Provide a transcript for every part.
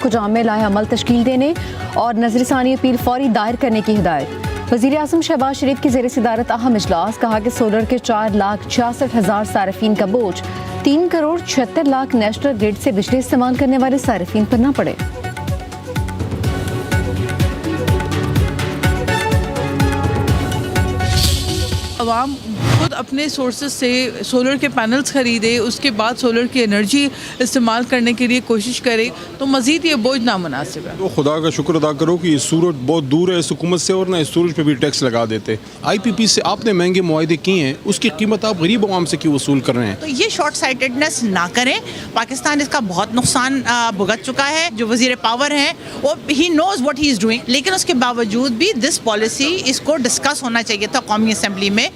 کو جامع لائحہ عمل تشکیل دینے اور نظر ثانی اپیل فوری دائر کرنے کی ہدایت۔ وزیر اعظم شہباز شریف کی زیر صدارت اہم اجلاس، کہا کہ سولر کے 4,66,000 صارفین کا بوجھ 3,76,00,000 نیشنل گرڈ سے بجلی استعمال کرنے والے صارفین پر نہ پڑے۔ عوام خود اپنے سورسز سے سولر کے پینلز خریدے، اس کے بعد سولر کی انرجی استعمال کرنے کے لیے کوشش کرے تو مزید یہ بوجھ نامناسب ہے۔ تو خدا کا شکر ادا کرو کہ یہ سورج بہت دور ہے اس حکومت سے، اور نہ اس سورج پہ بھی ٹیکس لگا دیتے۔ آئی پی پی سے آپ نے مہنگے معاہدے کیے ہیں، اس کی قیمت آپ غریب عوام سے کیوں وصول کر رہے ہیں؟ تو یہ شارٹ سائٹڈنس نہ کریں، پاکستان اس کا بہت نقصان بھگت چکا ہے۔ جو وزیر پاور ہیں وہ ہی knows what he is doing, لیکن اس کے باوجود بھی دس پالیسی اس کو ڈسکس ہونا چاہیے تھا قومی اسمبلی میں۔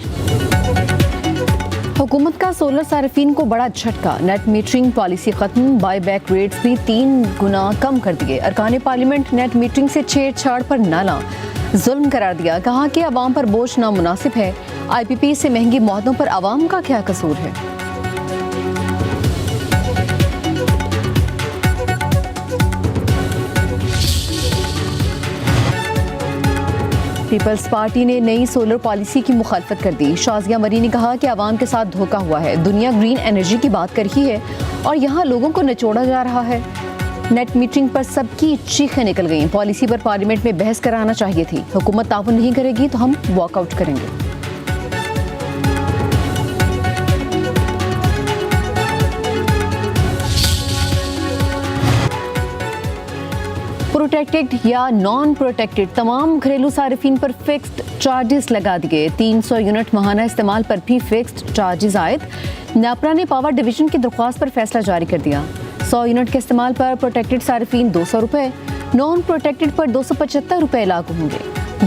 حکومت کا سولر صارفین کو بڑا جھٹکا، نیٹ میٹرنگ پالیسی ختم، بائی بیک ریٹس بھی 3 گنا کم کر دیے۔ ارکان پارلیمنٹ نیٹ میٹرنگ سے چھیڑ چھاڑ پر نالاں، ظلم قرار دیا، کہا کہ عوام پر بوجھ نامناسب ہے۔ آئی پی پی سے مہنگی معاہدوں پر عوام کا کیا قصور ہے؟ پیپلز پارٹی نے نئی سولر پالیسی کی مخالفت کر دی۔ شازیہ مری نے کہا کہ عوام کے ساتھ دھوکہ ہوا ہے، دنیا گرین انرجی کی بات کر رہی ہے اور یہاں لوگوں کو نچوڑا جا رہا ہے۔ نیٹ میٹرنگ پر سب کی چیخیں نکل گئیں، پالیسی پر پارلیمنٹ میں بحث کرانا چاہیے تھی، حکومت تعاون نہیں کرے گی تو ہم واک آؤٹ کریں گے۔ پروٹیکٹڈ یا نان پروٹیکٹڈ تمام گھریلو صارفین پر فکسڈ چارجز لگا دیے، 300 یونٹ ماہانہ استعمال پر بھی فکسڈ چارجز عائد۔ نیپرا نے پاور ڈویژن کی درخواست پر فیصلہ جاری کر دیا، 100 یونٹ کے استعمال پر پروٹیکٹڈ صارفین 200 روپے، نان پروٹیکٹڈ پر 275 روپے لاگو ہوں گے۔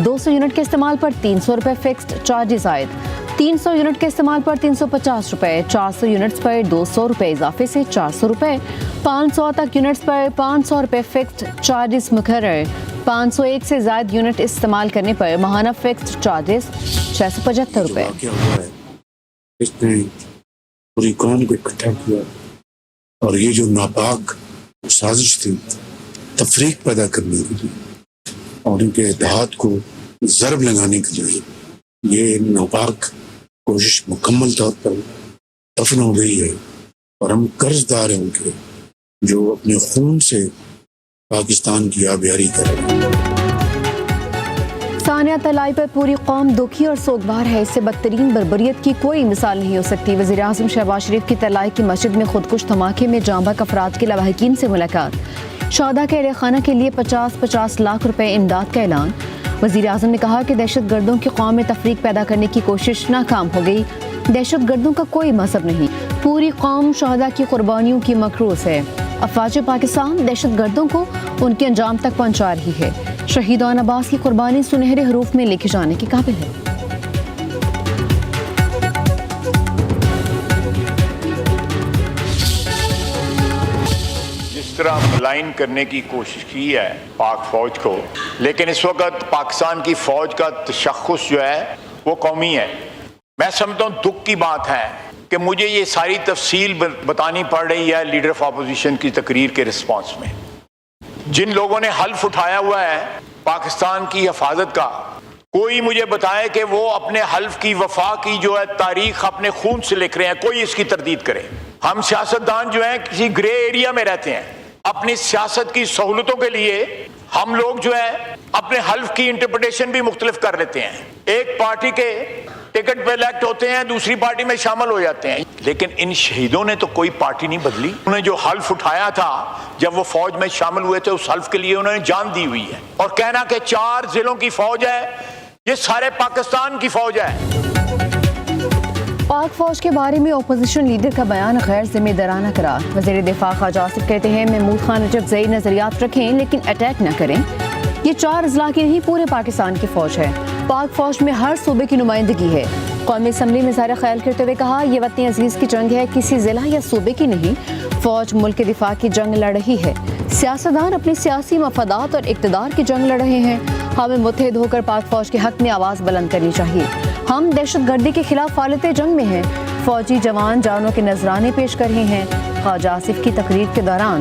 200 یونٹ کے استعمال پر 300 روپے فکسڈ چارجز عائد، 300 یونٹ کے استعمال پر 350 روپے، 400 یونٹس پر 200 روپے اضافے سے 400 روپے، 500 تک یونٹس پر 500 روپے فکسڈ چارجز مقرر، 501 سے زائد یونٹ استعمال کرنے پر ماہانہ فکسڈ چارجز 675 روپے۔ اس نے پوری قوم کو اکٹھا کیا اور یہ جو ناپاک سازش تھی تفریق پیدا کرنے کے لیے اور ان کے اتحاد کو ضرب لگانے کے لیے، یہ ناپاک کوشش مکمل طور پر دفن ہو گئی ہے اور ہم قرض دار ہیں ان کے جو اپنے خون سے پاکستان کی آبیاری کر رہے ہیں۔ ثانیہ طلائی پر پوری قوم دکھی اور سوگوار ہے، اس سے بدترین بربریت کی کوئی مثال نہیں ہو سکتی۔ وزیر اعظم شہباز شریف کی طلائی کی مسجد میں خودکش دھماکے میں جاں بحق افراد کے لواحقین سے ملاقات، شہداء کے اہل خانہ کے لیے 50 لاکھ روپے امداد کا اعلان۔ وزیر اعظم نے کہا کہ دہشت گردوں کی قوم میں تفریق پیدا کرنے کی کوشش ناکام ہو گئی، دہشت گردوں کا کوئی مذہب نہیں، پوری قوم شہداء کی قربانیوں کی مکروز ہے۔ افواج پاکستان دہشت گردوں کو ان کے انجام تک پہنچا رہی ہے، شہیدان عباس کی قربانی سنہرے حروف میں لکھے جانے کے قابل ہے۔ جس طرح ملائن کرنے کی کوشش کی ہے پاک فوج کو، لیکن اس وقت پاکستان کی فوج کا تشخص جو ہے وہ قومی ہے۔ میں سمجھتا ہوں دکھ کی بات ہے کہ مجھے یہ ساری تفصیل بتانی پڑ رہی ہے لیڈر آف اپوزیشن کی تقریر کے رسپانس میں۔ جن لوگوں نے حلف اٹھایا ہوا ہے پاکستان کی حفاظت کا، کوئی مجھے بتائے کہ وہ اپنے حلف کی وفا کی جو ہے تاریخ اپنے خون سے لکھ رہے ہیں، کوئی اس کی تردید کرے۔ ہم سیاستدان جو ہیں کسی گرے ایریا میں رہتے ہیں، اپنی سیاست کی سہولتوں کے لیے ہم لوگ جو ہے اپنے حلف کی انٹرپریٹیشن بھی مختلف کر لیتے ہیں۔ ایک پارٹی کے ٹکٹ پہ الیکٹ ہوتے ہیں، دوسری پارٹی میں شامل ہو جاتے ہیں، لیکن ان شہیدوں نے تو کوئی پارٹی نہیں بدلی۔ انہوں نے جو حلف اٹھایا تھا جب وہ فوج میں شامل ہوئے تھے، اس حلف کے لیے انہوں نے جان دی ہوئی ہے۔ اور کہنا کہ 4 ضلعوں کی فوج ہے، یہ سارے پاکستان کی فوج ہے۔ پاک فوج کے بارے میں اپوزیشن لیڈر کا بیان غیر ذمہ دارانہ قرار۔ وزیر دفاع خواجہ آصف کہتے ہیں محمود خان نجف زئی نظریات رکھیں لیکن اٹیک نہ کریں۔ یہ 4 اضلاع کی نہیں پورے پاکستان کی فوج ہے، پاک فوج میں ہر صوبے کی نمائندگی ہے۔ قومی اسمبلی میں اظہار خیال کرتے ہوئے کہا یہ وطن عزیز کی جنگ ہے، کسی ضلع یا صوبے کی نہیں، فوج ملک کے دفاع کی جنگ لڑ رہی ہے، سیاستدان اپنی سیاسی مفادات اور اقتدار کی جنگ لڑ رہے ہیں، ہمیں متحد ہو کر پاک فوج کے حق میں آواز بلند کرنی چاہیے۔ ہم دہشت گردی کے خلاف فعالت جنگ میں ہیں، فوجی جوان جانوں کے نذرانے پیش کر رہے ہیں۔ خواجہ آصف کی تقریر کے دوران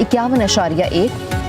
51.1,